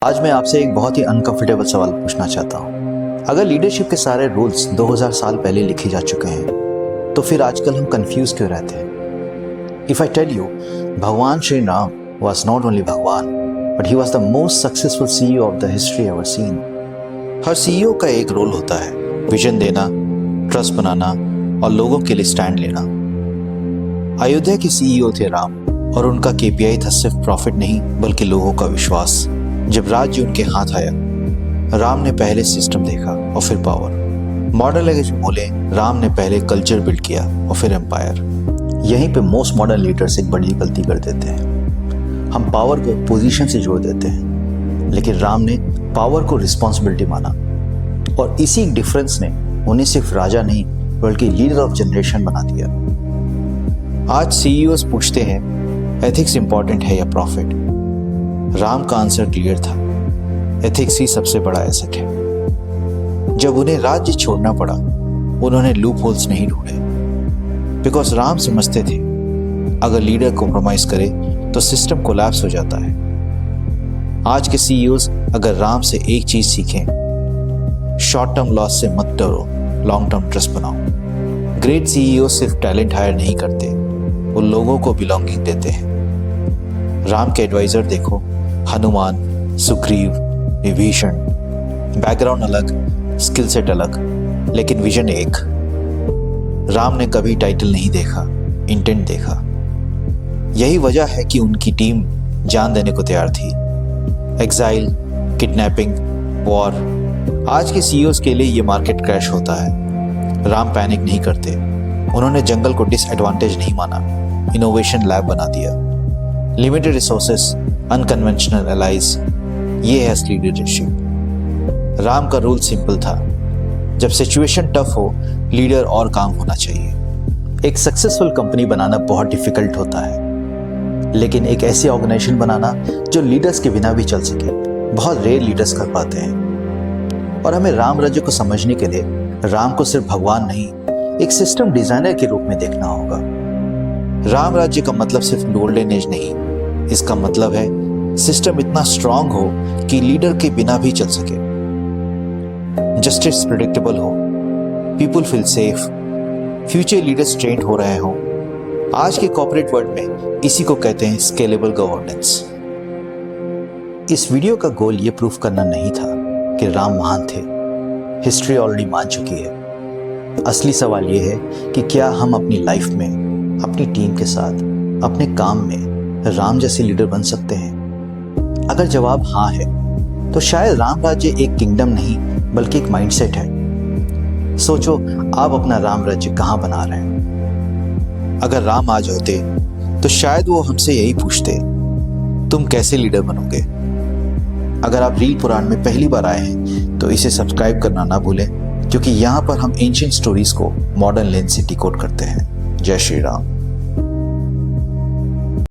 आज मैं आपसे एक बहुत ही अनकंफर्टेबल सवाल पूछना चाहता हूँ। अगर लीडरशिप के सारे रूल्स 2000 साल पहले लिखे जा चुके हैं तो फिर आजकल हम कंफ्यूज क्यों रहते हैं? इफ आई टेल यू, भगवान Shri Ram was not only भगवान but he was the most successful CEO of the history ever seen. Her CEO का एक रोल होता है, विजन देना, ट्रस्ट बनाना और लोगों के लिए स्टैंड लेना। अयोध्या के CEO थे राम और उनका KPI था सिर्फ प्रॉफिट नहीं बल्कि लोगों का विश्वास। जब राज्य उनके हाथ आया, राम ने पहले सिस्टम देखा और फिर पावर। मॉडर्न लैंग्वेज में बोले, राम ने पहले कल्चर बिल्ड किया और फिर एम्पायर। यहीं पे मोस्ट मॉडर्न लीडर्स एक बड़ी गलती कर देते हैं। हम पावर को पोजीशन से जोड़ देते हैं, लेकिन राम ने पावर को रिस्पॉन्सिबिलिटी माना और इसी डिफरेंस ने उन्हें सिर्फ राजा नहीं बल्कि लीडर ऑफ जनरेशन बना दिया। आज CEOs पूछते हैं, एथिक्स इंपॉर्टेंट है या प्रॉफिट? राम का आंसर क्लियर था, एथिक्स ही सबसे बड़ा एसेट है। जब उन्हें राज्य छोड़ना पड़ा, उन्होंने लूप होल्स नहीं ढूंढे, बिकॉज राम समझते थे अगर लीडर कॉम्प्रोमाइज करे तो सिस्टम कोलैप्स हो जाता है। आज के CEOs अगर राम से एक चीज सीखें, शॉर्ट टर्म लॉस से मत डरो, लॉन्ग टर्म ट्रस्ट बनाओ। ग्रेट CEOs सिर्फ टैलेंट हायर नहीं करते, वो लोगों को बिलोंगिंग देते हैं। राम के एडवाइजर देखो, हनुमान, सुग्रीव, विभीषण। बैकग्राउंड अलग, स्किल सेट अलग, लेकिन विजन एक। राम ने कभी टाइटल नहीं देखा, इंटेंट देखा। यही वजह है कि उनकी टीम जान देने को तैयार थी। Exile, kidnapping, war. आज के CEOs के लिए ये मार्केट क्रैश होता है। राम पैनिक नहीं करते, उन्होंने जंगल को डिसएडवांटेज नहीं माना, इनोवेशन लैब बना दिया। लिमिटेड रिसोर्सेस, अनकन्वेंशनल एलाइज, ये है असली लीडरशिप। राम का रूल सिंपल था, जब सिचुएशन टफ हो, लीडर और काम होना चाहिए। एक सक्सेसफुल कंपनी बनाना बहुत डिफिकल्ट होता है, लेकिन एक ऐसी ऑर्गेनाइजेशन बनाना जो लीडर्स के बिना भी चल सके, बहुत रेयर लीडर्स कर पाते हैं। और हमें राम राज्य को समझने के लिए राम को सिर्फ भगवान नहीं, एक सिस्टम डिजाइनर के रूप में देखना होगा। राम राज्य का मतलब सिर्फ गोल्डन एज नहीं, इसका मतलब है सिस्टम इतना स्ट्रांग हो कि लीडर के बिना भी चल सके। जस्टिस प्रेडिक्टेबल हो, people feel safe, future leaders trend हो रहे हो। आज के कॉर्पोरेट वर्ल्ड में इसी को कहते हैं स्केलेबल गवर्नेंस। इस वीडियो का गोल ये प्रूफ करना नहीं था कि राम महान थे, हिस्ट्री ऑलरेडी मान चुकी है। असली सवाल ये है कि क्या हम अपनी लाइफ में, अपनी टीम के साथ, अपने काम में राम जैसे लीडर बन सकते हैं? अगर जवाब हाँ है, तो शायद राम राज्य एक किंगडम नहीं बल्कि एक माइंडसेट है। सोचो, आप अपना राम राज्य कहाँ बना रहे हैं? अगर राम आज होते तो शायद वो हमसे यही पूछते, तुम कैसे लीडर बनोगे? अगर आप रील पुराण में पहली बार आए हैं तो इसे सब्सक्राइब करना ना भूलें, क्योंकि यहाँ पर हम एंशिएंट स्टोरीज को मॉडर्न लेंस से डिकोड करते हैं। जय श्री राम।